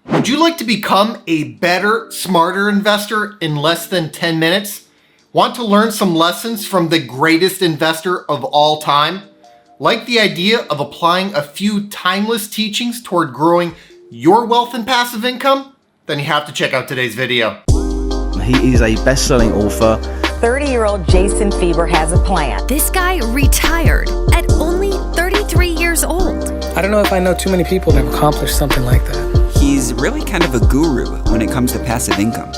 Would you like to become a better, smarter investor in less than 10 minutes? Want to learn some lessons from the greatest investor of all time? Like the idea of applying a few timeless teachings toward growing your wealth and passive income? Then you have to check out today's video. He is a best-selling author. 30-year-old Jason Fieber has a plan. This guy retired at only 33 years old. I don't know if I know too many people that have accomplished something like that. He's really kind of a guru when it comes to passive income.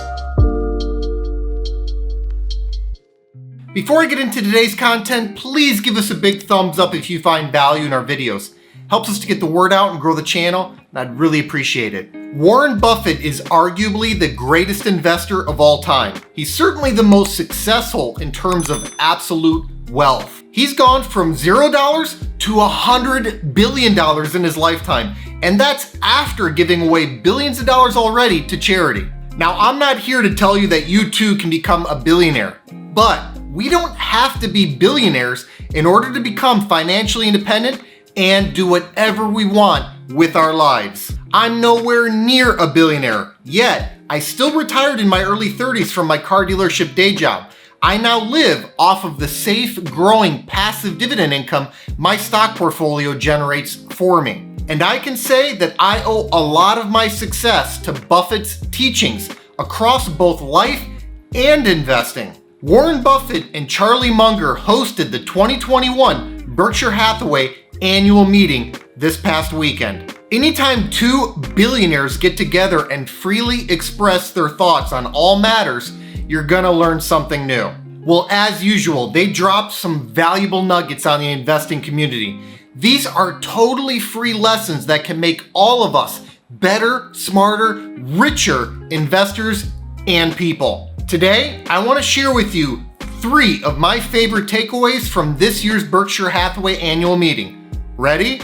Before I get into today's content, please give us a big thumbs up if you find value in our videos. Helps us to get the word out and grow the channel, and I'd really appreciate it. Warren Buffett is arguably the greatest investor of all time. He's certainly the most successful in terms of absolute wealth. He's gone from $0 to $100 billion in his lifetime, and that's after giving away billions of dollars already to charity. Now, I'm not here to tell you that you too can become a billionaire, but we don't have to be billionaires in order to become financially independent and do whatever we want with our lives. I'm nowhere near a billionaire, yet I still retired in my early 30s from my car dealership day job. I now live off of the safe, growing, passive dividend income my stock portfolio generates for me. And I can say that I owe a lot of my success to Buffett's teachings across both life and investing. Warren Buffett and Charlie Munger hosted the 2021 Berkshire Hathaway annual meeting this past weekend. Anytime two billionaires get together and freely express their thoughts on all matters, you're gonna learn something new. Well, as usual, they dropped some valuable nuggets on the investing community. These are totally free lessons that can make all of us better, smarter, richer investors and people. Today, I want to share with you 3 of my favorite takeaways from this year's Berkshire Hathaway annual meeting. Ready?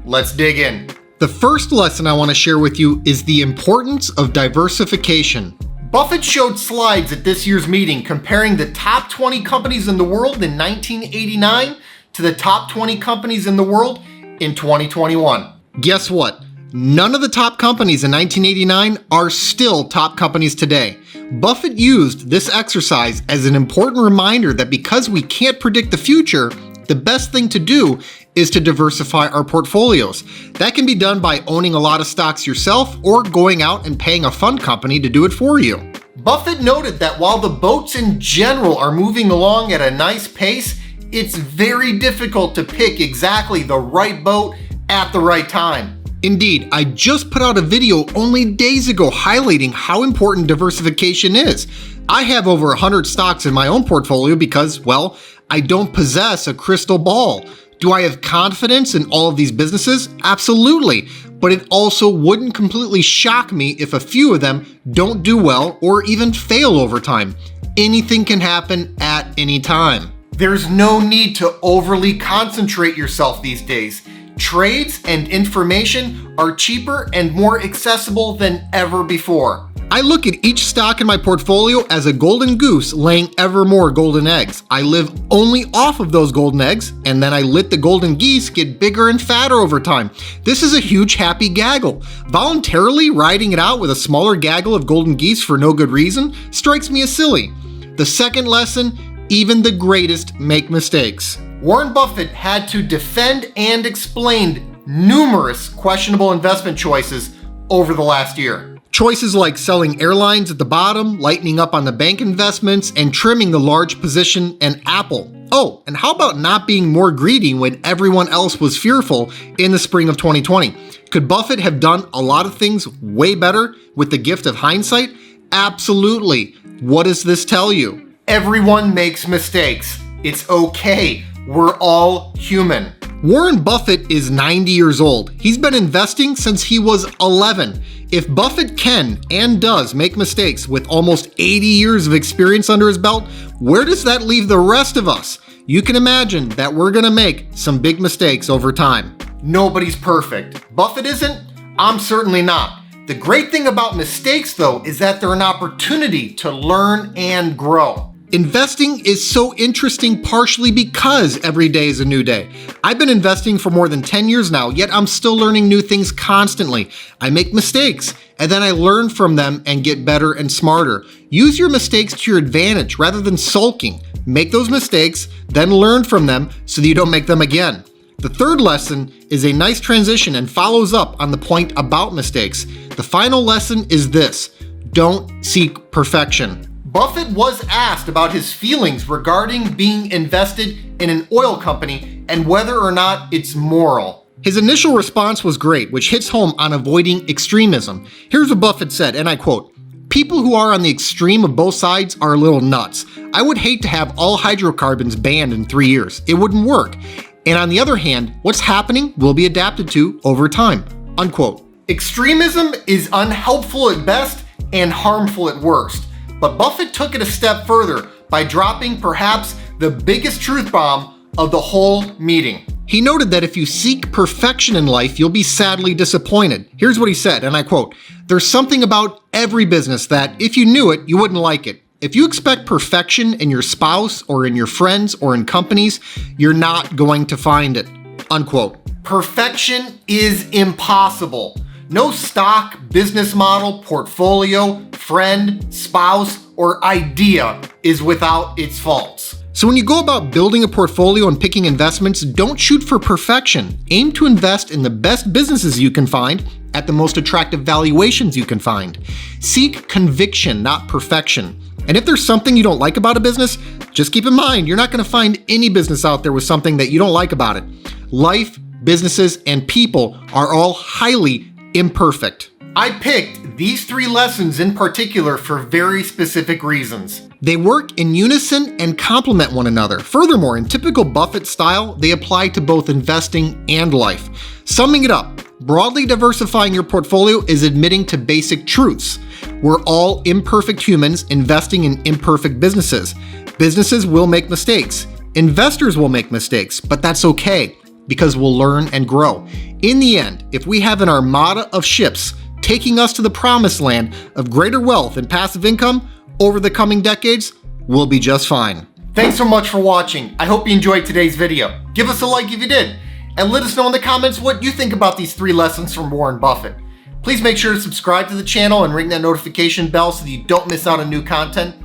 Let's dig in. The first lesson I want to share with you is the importance of diversification. Buffett showed slides at this year's meeting comparing the top 20 companies in the world in 1989 to the top 20 companies in the world in 2021. Guess what? None of the top companies in 1989 are still top companies today. Buffett used this exercise as an important reminder that because we can't predict the future, the best thing to do is to diversify our portfolios. That can be done by owning a lot of stocks yourself or going out and paying a fund company to do it for you. Buffett noted that while the boats in general are moving along at a nice pace, it's very difficult to pick exactly the right boat at the right time. Indeed, I just put out a video only days ago highlighting how important diversification is. I have over 100 stocks in my own portfolio because, well, I don't possess a crystal ball. Do I have confidence in all of these businesses? Absolutely. But it also wouldn't completely shock me if a few of them don't do well or even fail over time. Anything can happen at any time. There's no need to overly concentrate yourself these days. Trades and information are cheaper and more accessible than ever before. I look at each stock in my portfolio as a golden goose laying ever more golden eggs. I live only off of those golden eggs, and then I let the golden geese get bigger and fatter over time. This is a huge happy gaggle. Voluntarily riding it out with a smaller gaggle of golden geese for no good reason strikes me as silly. The second lesson, even the greatest make mistakes. Warren Buffett had to defend and explain numerous questionable investment choices over the last year. Choices like selling airlines at the bottom, lightening up on the bank investments, and trimming the large position in Apple. Oh, and how about not being more greedy when everyone else was fearful in the spring of 2020? Could Buffett have done a lot of things way better with the gift of hindsight? Absolutely. What does this tell you? Everyone makes mistakes. It's okay. We're all human. Warren Buffett is 90 years old. He's been investing since he was 11. If Buffett can and does make mistakes with almost 80 years of experience under his belt, where does that leave the rest of us? You can imagine that we're gonna make some big mistakes over time. Nobody's perfect. Buffett isn't. I'm certainly not. The great thing about mistakes, though, is that they're an opportunity to learn and grow. Investing is so interesting partially because every day is a new day. I've been investing for more than 10 years now, yet I'm still learning new things constantly. I make mistakes, and then I learn from them and get better and smarter. Use your mistakes to your advantage rather than sulking. Make those mistakes, then learn from them so that you don't make them again. The third lesson is a nice transition and follows up on the point about mistakes. The final lesson is this: don't seek perfection. Buffett was asked about his feelings regarding being invested in an oil company and whether or not it's moral. His initial response was great, which hits home on avoiding extremism. Here's what Buffett said, and I quote, "People who are on the extreme of both sides are a little nuts. I would hate to have all hydrocarbons banned in 3 years. It wouldn't work. And on the other hand, what's happening will be adapted to over time." Unquote. Extremism is unhelpful at best and harmful at worst. But Buffett took it a step further by dropping perhaps the biggest truth bomb of the whole meeting. He noted that if you seek perfection in life, you'll be sadly disappointed. Here's what he said, and I quote, "There's something about every business that, if you knew it, you wouldn't like it. If you expect perfection in your spouse or in your friends or in companies, you're not going to find it." Unquote. Perfection is impossible. No stock, business model, portfolio, friend, spouse, or idea is without its faults. So when you go about building a portfolio and picking investments, don't shoot for perfection. Aim to invest in the best businesses you can find at the most attractive valuations you can find. Seek conviction, not perfection. And if there's something you don't like about a business, just keep in mind, you're not going to find any business out there with something that you don't like about it. Life, businesses, and people are all highly imperfect. I picked these 3 lessons in particular for very specific reasons. They work in unison and complement one another. Furthermore, in typical Buffett style, they apply to both investing and life. Summing it up, broadly diversifying your portfolio is admitting to basic truths. We're all imperfect humans investing in imperfect businesses. Businesses will make mistakes. Investors will make mistakes, but that's okay because we'll learn and grow. In the end, if we have an armada of ships taking us to the promised land of greater wealth and passive income over the coming decades, we'll be just fine. Thanks so much for watching. I hope you enjoyed today's video. Give us a like if you did, and let us know in the comments what you think about these 3 lessons from Warren Buffett. Please make sure to subscribe to the channel and ring that notification bell so that you don't miss out on new content.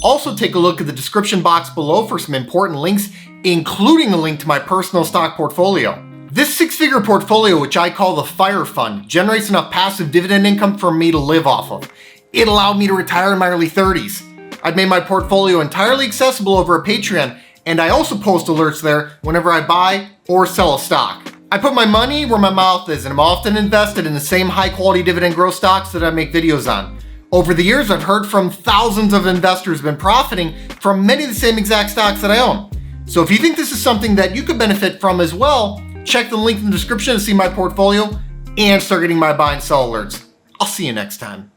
Also, take a look at the description box below for some important links, including a link to my personal stock portfolio. This 6-figure portfolio, which I call the Fire Fund, generates enough passive dividend income for me to live off of. It allowed me to retire in my early 30s. I've made my portfolio entirely accessible over a Patreon, and I also post alerts there whenever I buy or sell a stock. I put my money where my mouth is, and I'm often invested in the same high-quality dividend growth stocks that I make videos on. Over the years, I've heard from thousands of investors who've been profiting from many of the same exact stocks that I own. So if you think this is something that you could benefit from as well, check the link in the description to see my portfolio and start getting my buy and sell alerts. I'll see you next time.